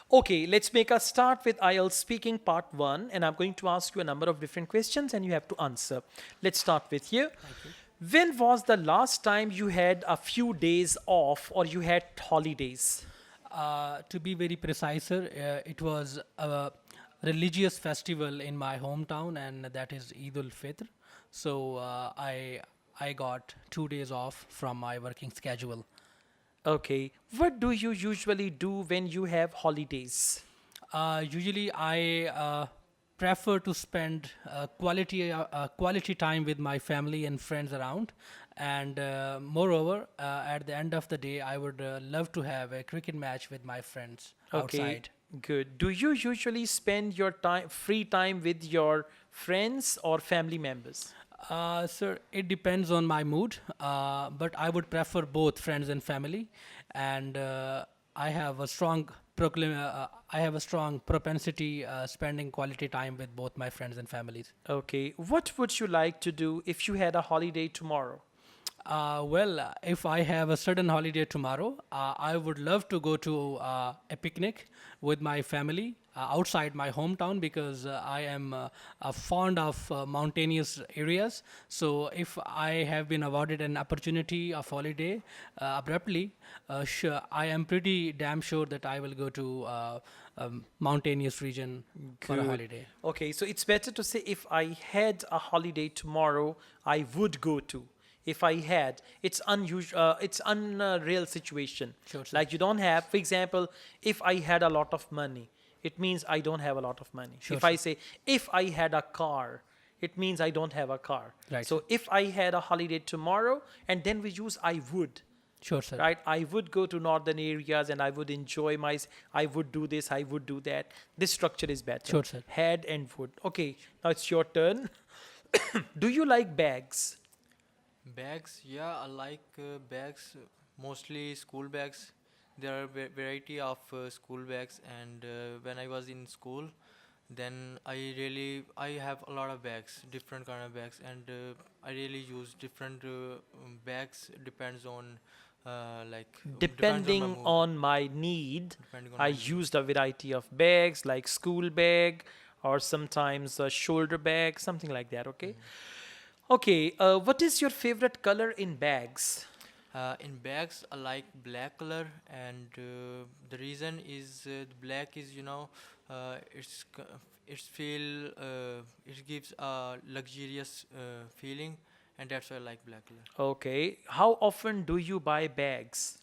Okay, let's make a start with IELTS speaking part 1, and I'm going to ask you a number of different questions and you have to answer. Let's start with you. Thank you. When was the last time you had a few days off or you had holidays? To be very precise, sir, it was a religious festival in my hometown, and that is Eid ul-Fitr. So I got 2 days off from my working schedule. Okay, what do you usually do when you have holidays? Usually, I prefer to spend quality time with my family and friends around, and moreover, at the end of the day, I would love to have a cricket match with my friends Okay, outside. good. Do you usually spend your time, free time with your friends or family members? Sir, it depends on my mood, but I would prefer both friends and family, and I have a I have a strong propensity spending quality time with both my friends and families. Okay, what would you like to do if you had a holiday tomorrow? If I have a certain holiday tomorrow, I would love to go to a picnic with my family outside my hometown because I am fond of mountainous areas. So if I have been awarded an opportunity of holiday abruptly, sure, I am pretty damn sure that I will go to mountainous region for a Good. holiday. Okay, so it's better to say if I had a holiday tomorrow, I would go to. If I had, it's unusual, it's unreal situation. Sure, sir. Like you don't have, for example, if I had a lot of money, it means I don't have a lot of money. Sure, If I sir. say, if I had a car, it means I don't have a car. Right, So sir. if I had a holiday tomorrow, and then we use I would. Sure, sir. Right, I would go to northern areas and I would enjoy I would do this, I would do that. This structure is better. Sure, sir. Had and would. Okay, now it's your turn. Do you like bags? Bags, yeah, I like bags, mostly school bags. There are variety of school bags, and when I was in school, then I have a lot of bags, different kind of bags, and I really use different bags. Depends on depends on my Depending mood, on my need, depending on I my need. used a variety of bags like school bag or sometimes a shoulder bag, something like that. Okay. Okay, what is your favorite color in bags? In bags, I like black color, and the reason is the black is it gives a luxurious feeling, and that's why I like black color. Okay, how often do you buy bags?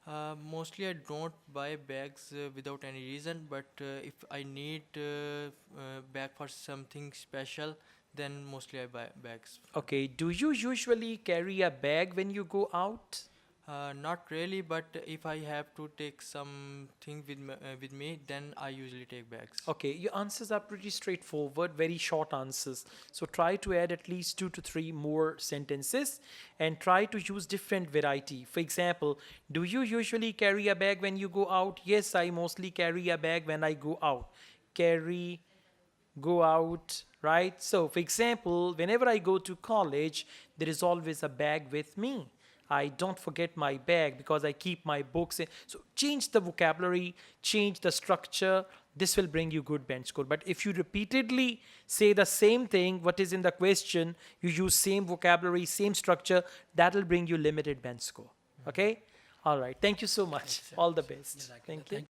Mostly, I don't buy bags without any reason, but if I need bag for something special, then mostly I buy bags. Okay, do you usually carry a bag when you go out? Not really, but if I have to take something with me, then I usually take bags. Okay, your answers are pretty straightforward, very short answers. So try to add at least 2 to 3 more sentences and try to use different variety. For example, do you usually carry a bag when you go out? Yes, I mostly carry a bag when I go out. Carry, go out, right? So, for example, whenever I go to college, there is always a bag with me. I don't forget my bag because I keep my books in. So, change the vocabulary, change the structure. This will bring you good bench score. But if you repeatedly say the same thing, what is in the question, you use same vocabulary, same structure, that will bring you limited bench score. Okay? All right. Thank you so much. Sir. All the best. Jazakallah. Thank you.